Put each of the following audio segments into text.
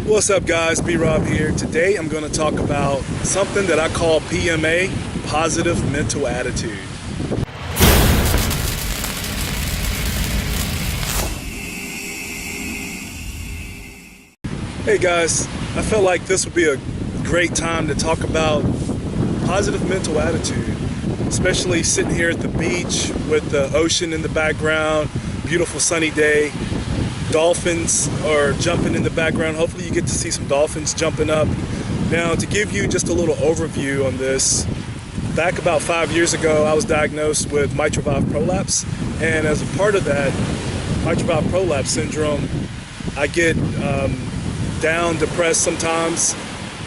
What's up guys, B-Rob here. Today I'm going to talk about something that I call PMA, positive mental attitude. Hey guys, I felt like this would be a great time to talk about positive mental attitude, especially sitting here at the beach with the ocean in the background, beautiful sunny day. Dolphins are jumping in the background. Hopefully you get to see some dolphins jumping up. Now, to give you just a little overview on this, back about 5 years ago, I was diagnosed with mitral valve prolapse. And as a part of that mitral valve prolapse syndrome, I get down, depressed sometimes.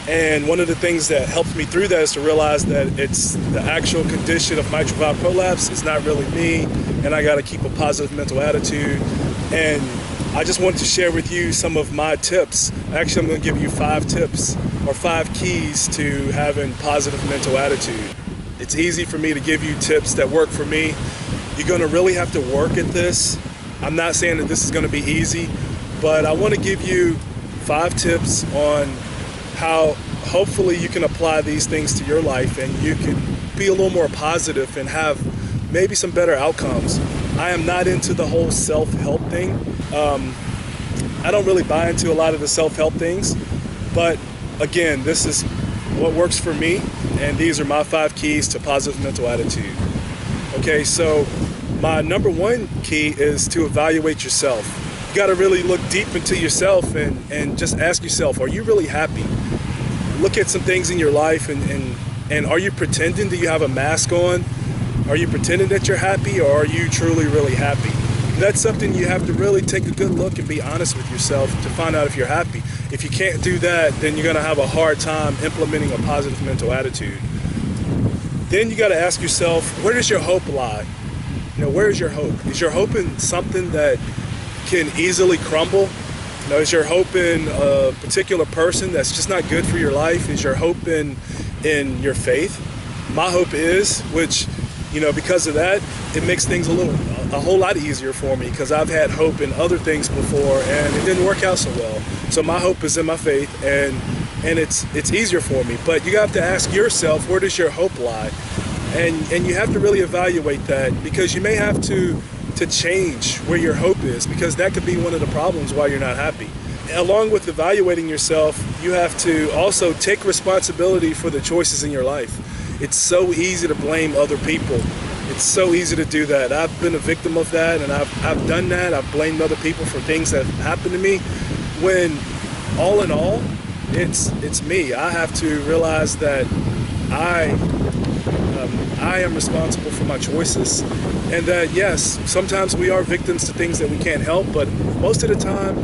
And one of the things that helped me through that is to realize that it's the actual condition of mitral valve prolapse. It's not really me, and I got to keep a positive mental attitude. And I just wanted to share with you some of my tips. Actually, I'm going to give you 5 tips or 5 keys to having positive mental attitude. It's easy for me to give you tips that work for me. You're going to really have to work at this. I'm not saying that this is going to be easy, but I want to give you 5 tips on how hopefully you can apply these things to your life and you can be a little more positive and have maybe some better outcomes. I am not into the whole self-help thing. I don't really buy into a lot of the self-help things, but again, this is what works for me, and these are my 5 keys to positive mental attitude. Okay, so my number 1 key is to evaluate yourself. You got to really look deep into yourself and just ask yourself, are you really happy? Look at some things in your life and are you pretending? Do you have a mask on? Are you pretending that you're happy, or are you truly, really happy? That's something you have to really take a good look and be honest with yourself to find out if you're happy. If you can't do that, then you're going to have a hard time implementing a positive mental attitude. Then you got to ask yourself, where does your hope lie? You know, where is your hope? Is your hope in something that can easily crumble? You know, is your hope in a particular person that's just not good for your life? Is your hope in your faith? My hope is, which, you know, because of that, it makes things a whole lot easier for me, because I've had hope in other things before and it didn't work out so well. So my hope is in my faith, and it's easier for me. But you have to ask yourself, where does your hope lie? And you have to really evaluate that, because you may have to change where your hope is, because that could be one of the problems why you're not happy. Along with evaluating yourself, you have to also take responsibility for the choices in your life. It's so easy to blame other people. It's so easy to do that. I've been a victim of that, and I've done that. I've blamed other people for things that happened to me, when all in all, it's me. I have to realize that I am responsible for my choices, and that yes, sometimes we are victims to things that we can't help, but most of the time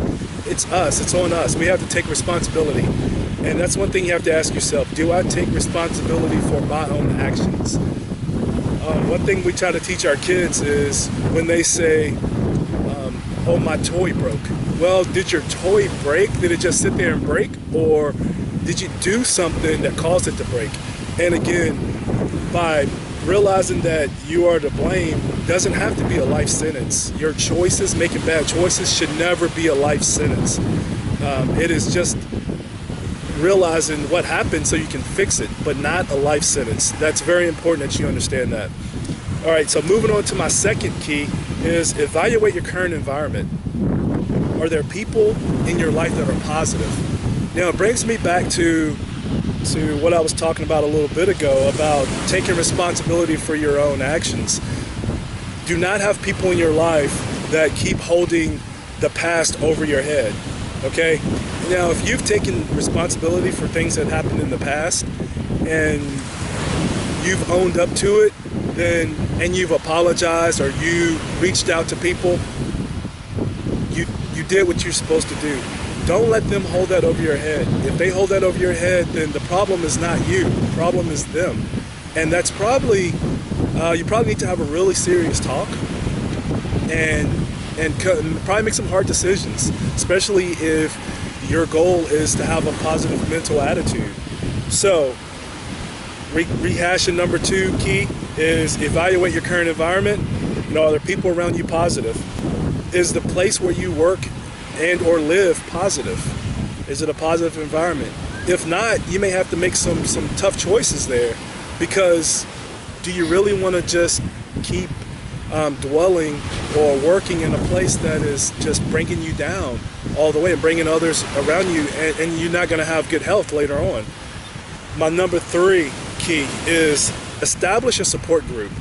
it's us, it's on us. We have to take responsibility, and that's one thing you have to ask yourself. Do I take responsibility for my own actions? One thing we try to teach our kids is when they say, oh, my toy broke. Well, did your toy break? Did it just sit there and break? Or did you do something that caused it to break? And again, by realizing that you are to blame doesn't have to be a life sentence. Your choices, making bad choices, should never be a life sentence. It is just realizing what happened so you can fix it, but not a life sentence. That's very important that you understand that. All right, so moving on to my second key is evaluate your current environment. Are there people in your life that are positive? Now, it brings me back to what I was talking about a little bit ago about taking responsibility for your own actions. Do not have people in your life that keep holding the past over your head, okay? Now, if you've taken responsibility for things that happened in the past and you've owned up to it, and you've apologized, or you reached out to people, you did what you're supposed to do. Don't let them hold that over your head. If they hold that over your head, then the problem is not you. The problem is them. And that's probably, you probably need to have a really serious talk and probably make some hard decisions, especially if your goal is to have a positive mental attitude. So, rehashing number 2 key is evaluate your current environment. You know, are there people around you positive? Is the place where you work and or live positive? Is it a positive environment? If not, you may have to make some tough choices there, because do you really want to just keep dwelling or working in a place that is just bringing you down all the way and bringing others around you, and you're not going to have good health later on? My number 3 key is establish a support group.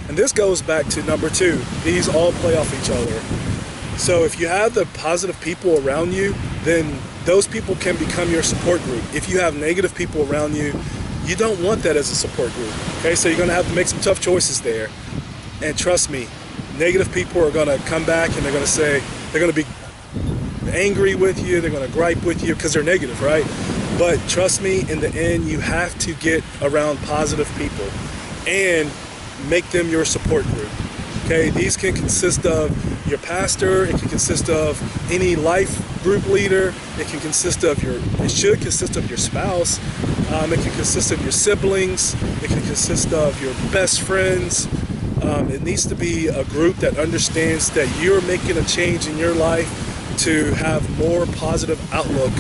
And this goes back to number 2. These all play off each other. So if you have the positive people around you, then those people can become your support group. If you have negative people around you, you don't want that as a support group. Okay, so you're going to have to make some tough choices there. And trust me, negative people are going to come back and they're going to say, they're going to be angry with you, they're going to gripe with you because they're negative, right? But trust me, in the end, you have to get around positive people and make them your support group. Okay, these can consist of your pastor, it can consist of any life group leader, it should consist of your spouse, it can consist of your siblings, it can consist of your best friends. It needs to be a group that understands that you're making a change in your life to have more positive outlook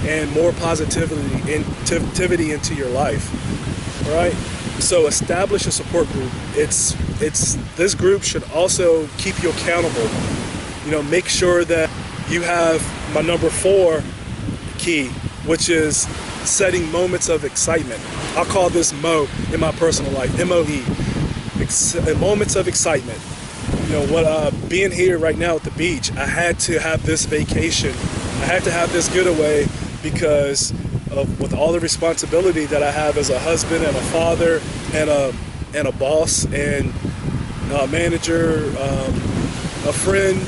and more positivity into your life. All right? So establish a support group. This group should also keep you accountable. You know, make sure that you have my number 4 key, which is setting moments of excitement. I'll call this MO in my personal life, MOE. Moments of excitement. You know, being here right now at the beach, I had to have this vacation. I had to have this getaway because with all the responsibility that I have as a husband and a father and a boss and a manager, a friend,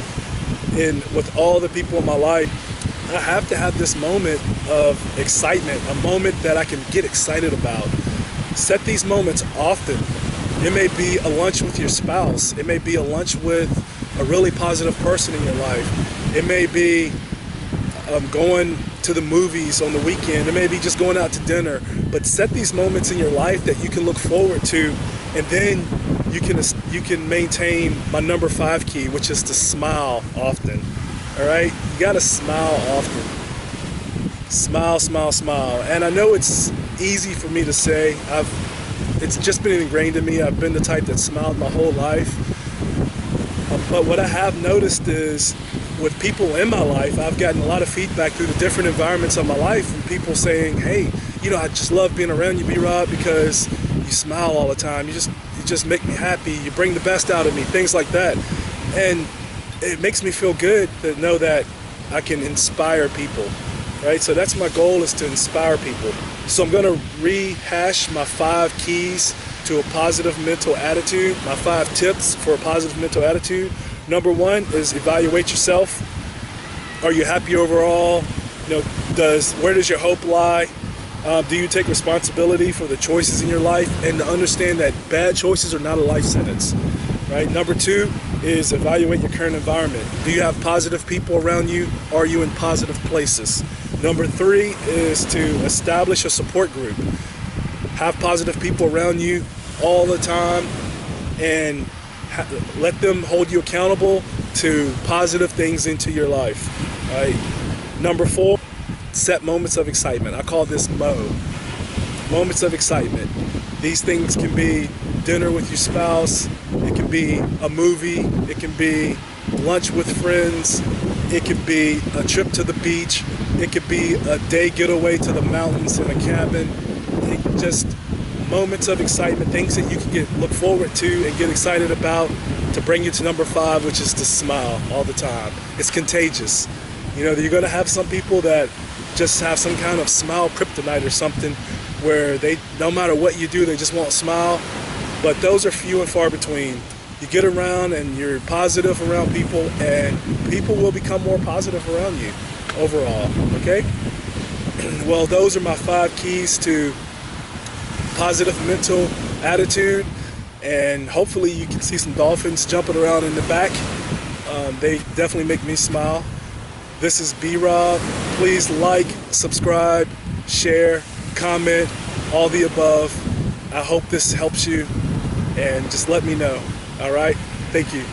and with all the people in my life, I have to have this moment of excitement, a moment that I can get excited about. Set these moments often. It may be a lunch with your spouse. It may be a lunch with a really positive person in your life. It may be going to the movies on the weekend. It may be just going out to dinner. But set these moments in your life that you can look forward to, and then you can maintain my number 5 key, which is to smile often. All right, you gotta smile often. Smile, smile, smile. And I know it's easy for me to say. It's just been ingrained in me. I've been the type that smiled my whole life. But what I have noticed is with people in my life, I've gotten a lot of feedback through the different environments of my life from people saying, hey, you know, I just love being around you, B-Rob, because you smile all the time. You just make me happy. You bring the best out of me, things like that. And it makes me feel good to know that I can inspire people, right? So that's my goal, is to inspire people. So I'm going to rehash my 5 keys to a positive mental attitude, my 5 tips for a positive mental attitude. Number 1 is evaluate yourself. Are you happy overall? You know, where does your hope lie? Do you take responsibility for the choices in your life? And to understand that bad choices are not a life sentence, right? Number 2 is evaluate your current environment. Do you have positive people around you? Are you in positive places? Number 3 is to establish a support group. Have positive people around you all the time and let them hold you accountable to positive things into your life. Right? Number 4, set moments of excitement. I call this MO. Moments of excitement. These things can be dinner with your spouse. It can be a movie. It can be lunch with friends. It could be a trip to the beach. It could be a day getaway to the mountains in a cabin. Just moments of excitement, things that you can look forward to and get excited about, to bring you to number 5, which is to smile all the time. It's contagious. You know, you're going to have some people that just have some kind of smile kryptonite or something, where no matter what you do, they just won't smile. But those are few and far between. You get around and you're positive around people, and people will become more positive around you overall, okay? Well, those are my 5 keys to positive mental attitude, and hopefully you can see some dolphins jumping around in the back. They definitely make me smile. This is B-Rob. Please like, subscribe, share, comment, all the above. I hope this helps you, and just let me know. All right? Thank you.